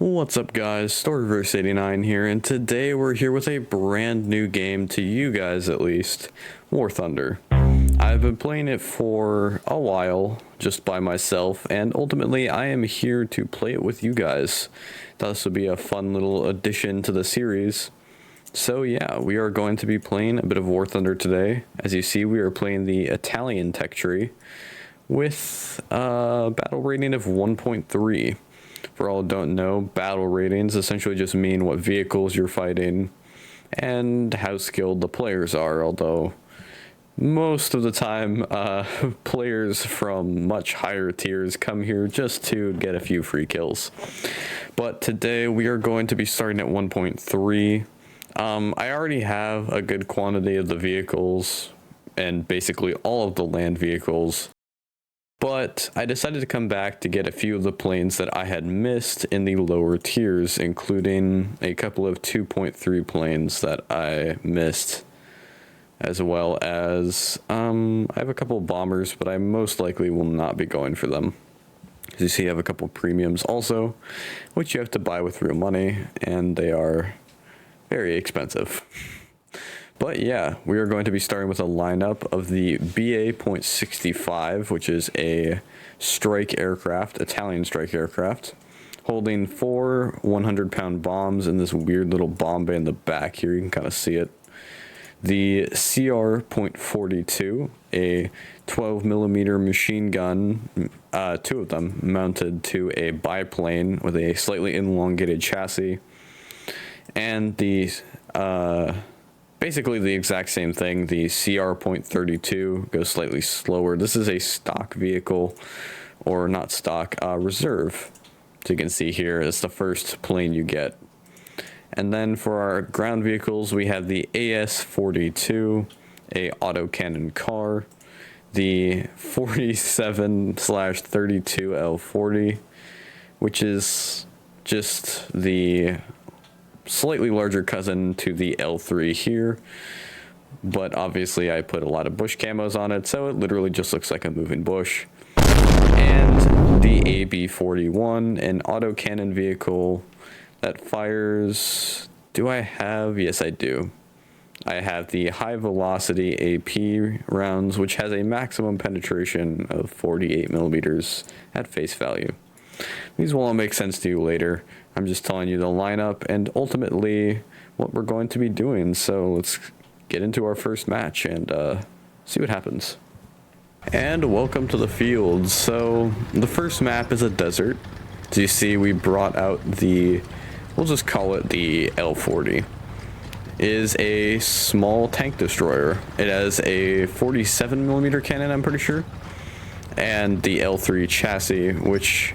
What's up guys, Storyverse89 here, and today we're here with a brand new game to you guys at least, War Thunder. I've been playing it for a while, just by myself, and ultimately I am here to play it with you guys. This will be a fun little addition to the series. So yeah, we are going to be playing a bit of War Thunder today. As you see, we are playing the Italian tech tree with a battle rating of 1.3. For all who don't know, battle ratings essentially just mean what vehicles you're fighting and how skilled the players are, although most of the time players from much higher tiers come here just to get a few free kills. But today we are going to be starting at 1.3. I already have a good quantity of the vehicles and basically all of the land vehicles. But I decided to come back to get a few of the planes that I had missed in the lower tiers, including a couple of 2.3 planes that I missed, as well as I have a couple of bombers, but I most likely will not be going for them. As you see, I have a couple of premiums also, which you have to buy with real money, and they are very expensive. But yeah, we are going to be starting with a lineup of the BA.65, which is a strike aircraft, Italian strike aircraft, holding 4 100-pound bombs in this weird little bomb bay in the back here. You can kind of see it. The CR.42, a 12mm machine gun, 2 of them mounted to a biplane with a slightly elongated chassis, and the basically the exact same thing. The CR.32 goes slightly slower. This is a stock vehicle, or not stock, reserve. So you can see here, it's the first plane you get. And then for our ground vehicles, we have the AS-42, a autocannon car, the 47/32L40, which is just the slightly larger cousin to the L3 here, but obviously I put a lot of bush camos on it, so it literally just looks like a moving bush. And the AB-41, an autocannon vehicle that fires, do I have? Yes, I do. I have the high velocity AP rounds, which has a maximum penetration of 48mm at face value. These will all make sense to you later. I'm just telling you the lineup and ultimately what we're going to be doing. So let's get into our first match and see what happens. And welcome to the field. So the first map is a desert. As you see, we brought out the, we'll just call it the L40. It is a small tank destroyer. It has a 47mm cannon, I'm pretty sure, and the L3 chassis, which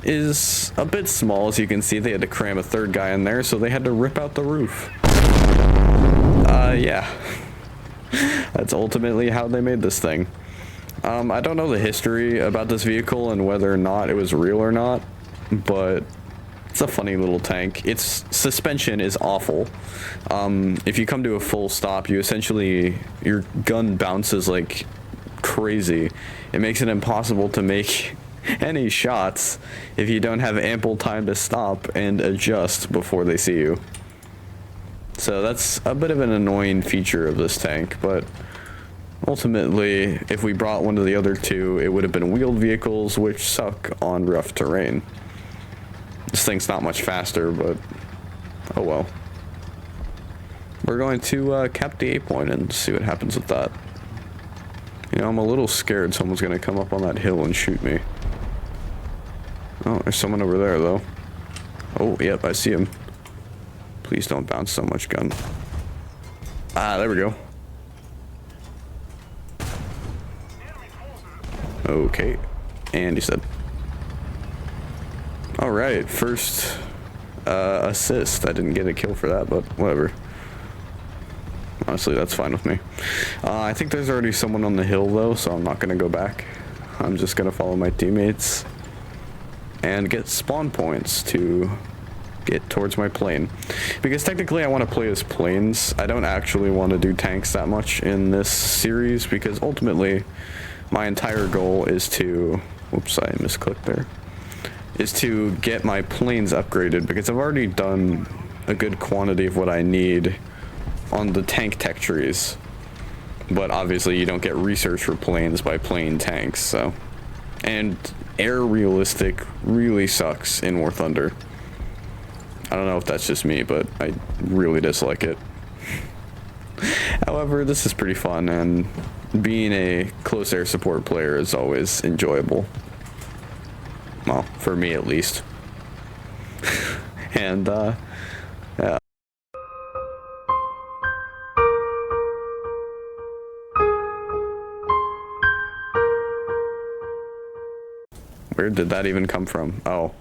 is a bit small. As you can see, they had to cram a third guy in there, so they had to rip out the roof. Yeah. That's ultimately how they made this thing. I don't know the history about this vehicle and whether or not it was real or not, but it's a funny little tank. Its suspension is awful. If you come to a full stop, you essentially, your gun bounces like crazy. It makes it impossible to make any shots if you don't have ample time to stop and adjust before they see you. So that's a bit of an annoying feature of this tank, but ultimately if we brought one of the other two, it would have been wheeled vehicles, which suck on rough terrain. This thing's not much faster, but oh well. We're going to cap the A point and see what happens with that. You know, I'm a little scared someone's going to come up on that hill and shoot me. Oh, there's someone over there, though. Oh, yep, I see him. Please don't bounce so much, gun. Ah, there we go. Okay, and he said. Alright, first assist. I didn't get a kill for that, but whatever. Honestly, that's fine with me. I think there's already someone on the hill, though, so I'm not going to go back. I'm just going to follow my teammates and get spawn points to get towards my plane. Because technically I want to play as planes. I don't actually want to do tanks that much in this series, because ultimately my entire goal is to, whoops, I misclicked there, is to get my planes upgraded, because I've already done a good quantity of what I need on the tank tech trees. But obviously you don't get research for planes by playing tanks, so. And air realistic really sucks in War Thunder. I don't know if that's just me, but I really dislike it. However, this is pretty fun, and being a close air support player is always enjoyable. Well, for me at least. And, yeah. Where did that even come from? Oh.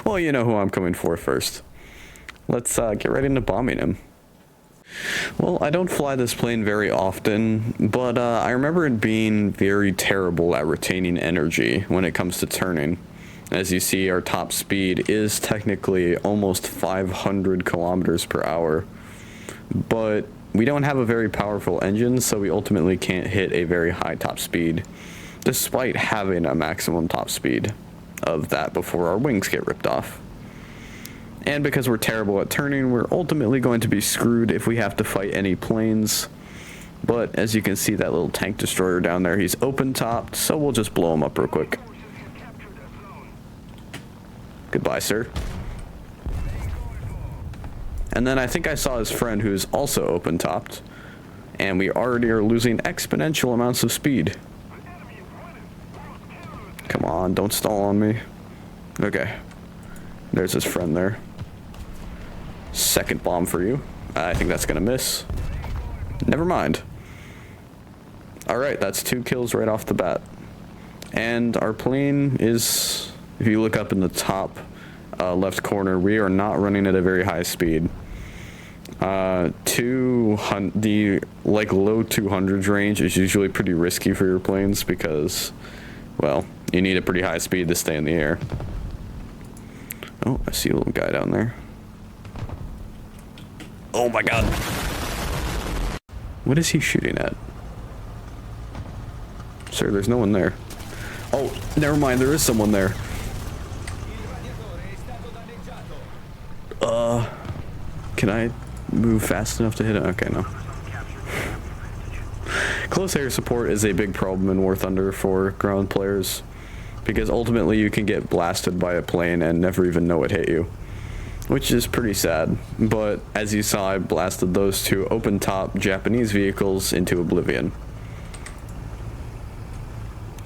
Well, you know who I'm coming for first. Let's get right into bombing him. Well, I don't fly this plane very often, but I remember it being very terrible at retaining energy when it comes to turning. As you see, our top speed is technically almost 500 kilometers per hour, but we don't have a very powerful engine, so we ultimately can't hit a very high top speed, despite having a maximum top speed of that before our wings get ripped off. And because we're terrible at turning, we're ultimately going to be screwed if we have to fight any planes. But as you can see, that little tank destroyer down there, he's open topped, so we'll just blow him up real quick. Goodbye, sir. And then I think I saw his friend who's also open topped, and we already are losing exponential amounts of speed. Come on, don't stall on me. Okay. There's his friend there. Second bomb for you. I think that's gonna miss. Never mind. Alright, that's 2 kills right off the bat. And our plane is, if you look up in the top left corner, we are not running at a very high speed. The low 200s range is usually pretty risky for your planes because, well, you need a pretty high speed to stay in the air. Oh, I see a little guy down there. Oh my god. What is he shooting at? Sir, there's no one there. Oh, never mind, there is someone there. Can I move fast enough to hit it? Okay, no. Close air support is a big problem in War Thunder for ground players, because ultimately you can get blasted by a plane and never even know it hit you, which is pretty sad. But as you saw, I blasted those 2 open top Japanese vehicles into oblivion.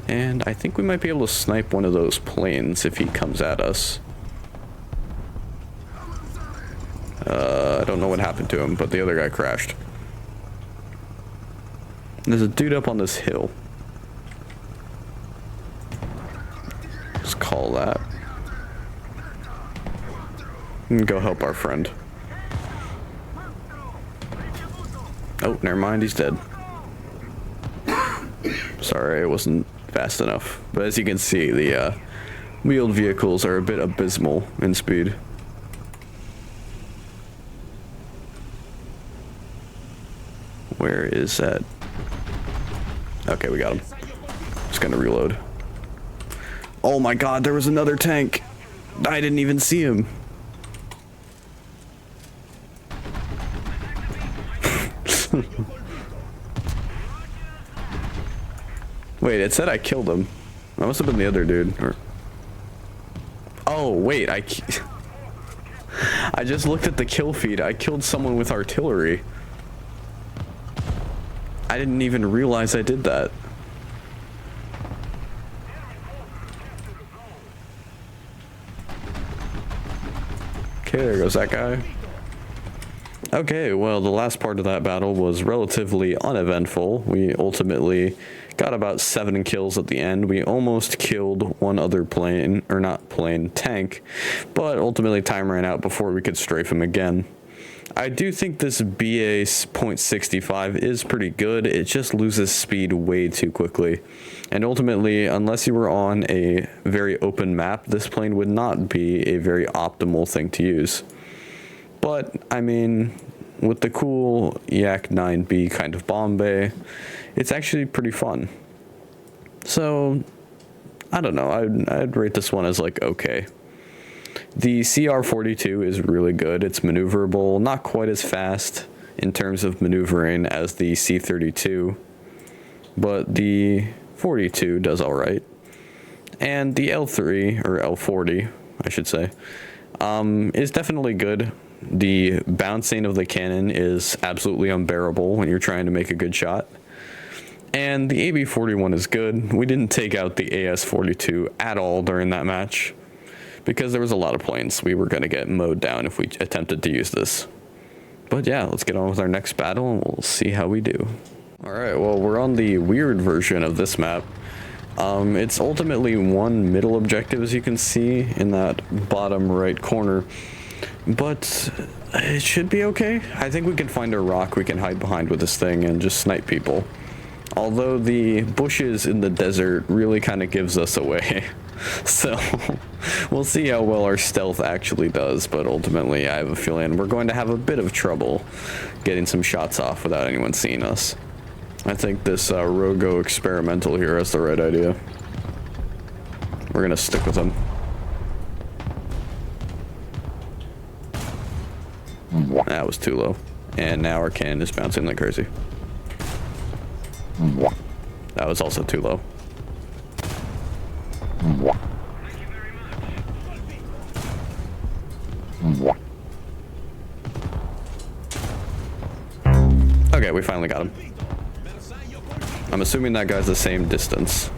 And I think we might be able to snipe one of those planes if he comes at us. I don't know what happened to him, but the other guy crashed. There's a dude up on this hill. Let's call that. And go help our friend. Oh, never mind, he's dead. Sorry, it wasn't fast enough. But as you can see, the wheeled vehicles are a bit abysmal in speed. Where is that? Okay, we got him. Just gonna reload. Oh my god, there was another tank. I didn't even see him. Wait, it said I killed him. That must have been the other dude. Or... Oh, wait, I just looked at the kill feed. I killed someone with artillery. I didn't even realize I did that. Okay, there goes that guy. Okay, well, the last part of that battle was relatively uneventful. We ultimately got about 7 kills at the end. We almost killed one other plane, or not plane, tank, but ultimately time ran out before we could strafe him again. I do think this BA .65 is pretty good. It just loses speed way too quickly. And ultimately, unless you were on a very open map, this plane would not be a very optimal thing to use. But, I mean, with the cool Yak 9B kind of bomb bay, it's actually pretty fun. So, I don't know. I'd rate this one as like okay. The CR-42 is really good. It's maneuverable, not quite as fast in terms of maneuvering as the C-32, but the 42 does all right. And the L3, or L40, I should say, is definitely good. The bouncing of the cannon is absolutely unbearable when you're trying to make a good shot. And the AB-41 is good. We didn't take out the AS-42 at all during that match, because there was a lot of planes we were going to get mowed down if we attempted to use this. But yeah, let's get on with our next battle and we'll see how we do. Alright, well, we're on the weird version of this map. It's ultimately one middle objective, as you can see in that bottom right corner, but it should be okay. I think we can find a rock we can hide behind with this thing and just snipe people. Although the bushes in the desert really kind of gives us away. So we'll see how well our stealth actually does, but ultimately I have a feeling we're going to have a bit of trouble getting some shots off without anyone seeing us. I think this Rogo experimental here is the right idea. We're gonna stick with him. That was too low. And now our cannon is bouncing like crazy. That was also too low. Okay, we finally got him. I'm assuming that guy's the same distance.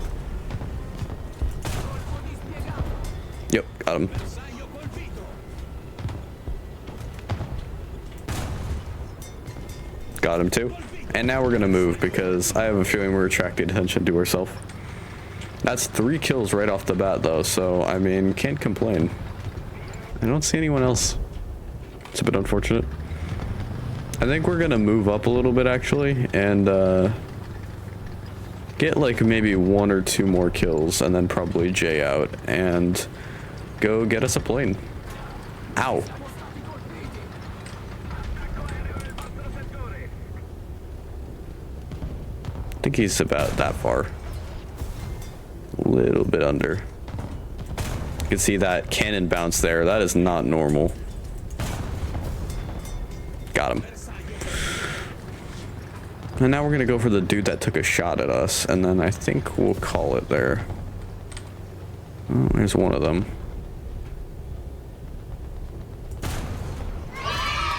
Yep, got him. Got him too. And now we're gonna move because I have a feeling we're attracting attention to ourselves. That's 3 kills right off the bat though, so I mean, can't complain. I don't see anyone else. It's a bit unfortunate. I think we're gonna move up a little bit actually and get like maybe 1 or 2 more kills and then probably J out and go get us a plane. Ow. I think he's about that far. A little bit under. You can see that cannon bounce there. That is not normal. Got him. And now we're gonna go for the dude that took a shot at us, and then I think we'll call it there. Oh, there's one of them.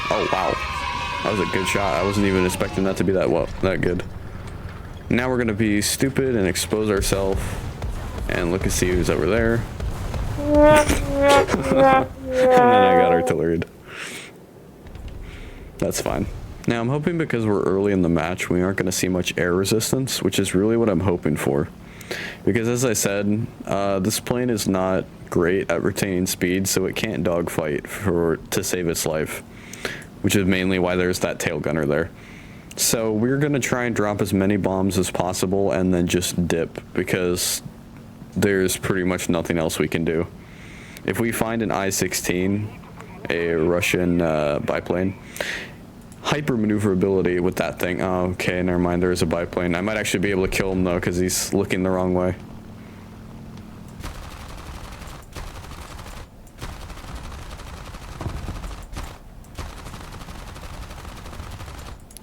Oh wow, that was a good shot. I wasn't even expecting that to be that good. Now we're gonna be stupid and expose ourselves, and look and see who's over there. And then I got artilleried. That's fine. Now I'm hoping because we're early in the match, we aren't going to see much air resistance, which is really what I'm hoping for. Because as I said, this plane is not great at retaining speed, so it can't dogfight to save its life, which is mainly why there's that tail gunner there. So we're going to try and drop as many bombs as possible and then just dip, because there's pretty much nothing else we can do. If we find an I-16, a Russian biplane, hyper maneuverability with that thing. Oh, okay, never mind, there is a biplane. I might actually be able to kill him though, because he's looking the wrong way.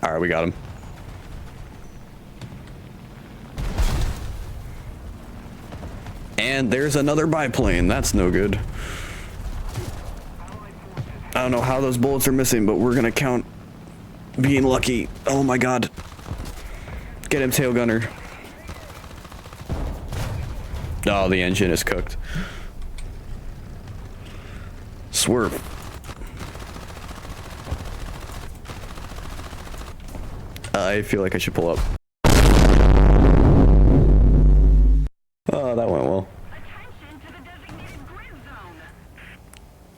Alright, we got him. And there's another biplane. That's no good. I don't know how those bullets are missing, but we're gonna count being lucky. Oh my god. Get him, tail gunner. Oh, the engine is cooked. Swerve. I feel like I should pull up. Oh, that went well.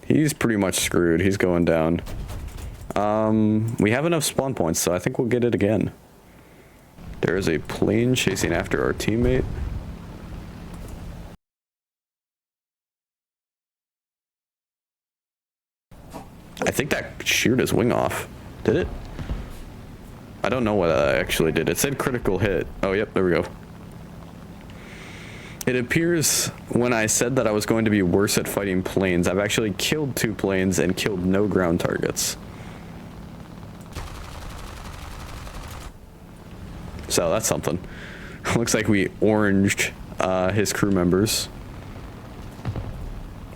He's pretty much screwed. He's going down. We have enough spawn points, so I think we'll get it again. There is a plane chasing after our teammate. I think that sheared his wing off. Did it? I don't know what I actually did. It said critical hit. Oh, yep, there we go. It appears when I said that I was going to be worse at fighting planes, I've actually killed 2 planes and killed no ground targets. So that's something. Looks like we oranged his crew members.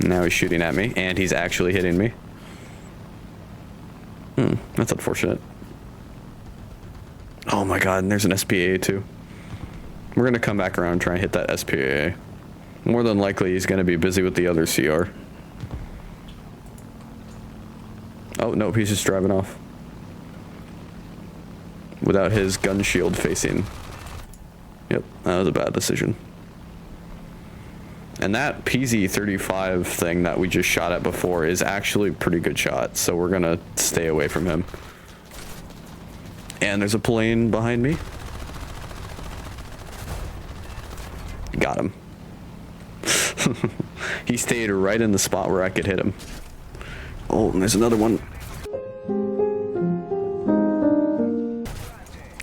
Now he's shooting at me, and he's actually hitting me. That's unfortunate. Oh my god, and there's an SPA too. We're gonna come back around and try and hit that SPA. More than likely, he's gonna be busy with the other CR. Oh, nope, he's just driving off. Without his gun shield facing. Yep, that was a bad decision. And that PZ-35 thing that we just shot at before is actually a pretty good shot, so we're gonna stay away from him. And there's a plane behind me. Got him. He stayed right in the spot where I could hit him. Oh, and there's another one.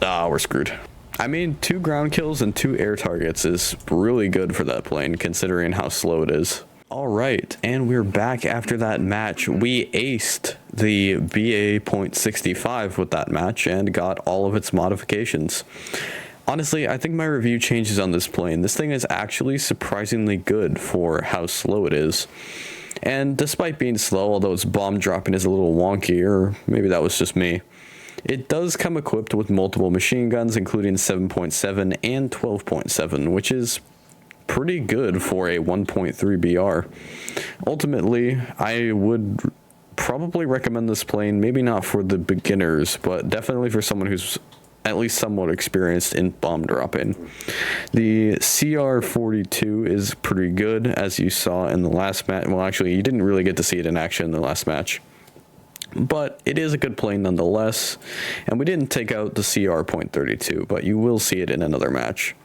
Ah, we're screwed. I mean, 2 ground kills and 2 air targets is really good for that plane, considering how slow it is. All right, and we're back after that match. We aced the BA.65 with that match and got all of its modifications. Honestly, I think my review changes on this plane. This thing is actually surprisingly good for how slow it is. And despite being slow, although its bomb dropping is a little wonky, or maybe that was just me, it does come equipped with multiple machine guns, including 7.7 and 12.7, which is pretty good for a 1.3 BR. Ultimately, I would probably recommend this plane, maybe not for the beginners, but definitely for someone who's at least somewhat experienced in bomb dropping. The CR-42 is pretty good, as you saw in the last match. Well, actually, you didn't really get to see it in action in the last match. But it is a good plane nonetheless, and we didn't take out the CR.32, but you will see it in another match.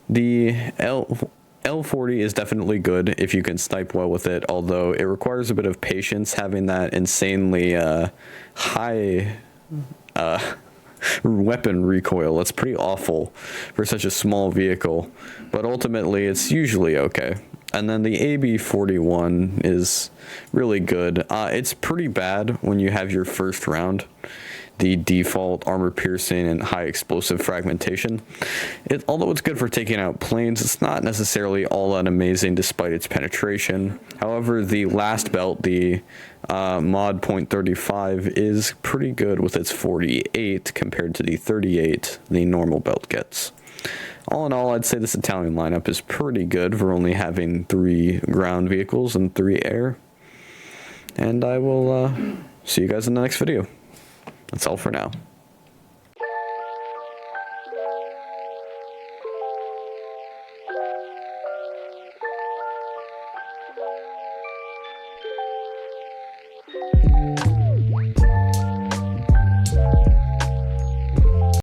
The L40 is definitely good if you can snipe well with it, although it requires a bit of patience having that insanely high weapon recoil. That's pretty awful for such a small vehicle, but ultimately it's usually okay. And then the AB-41 is really good. It's pretty bad when you have your first round, the default armor piercing and high explosive fragmentation. Although it's good for taking out planes, it's not necessarily all that amazing despite its penetration. However, the last belt, the mod .35, is pretty good with its 48 compared to the 38 the normal belt gets. All in all, I'd say this Italian lineup is pretty good for only having 3 ground vehicles and 3 air. And I will see you guys in the next video. That's all for now.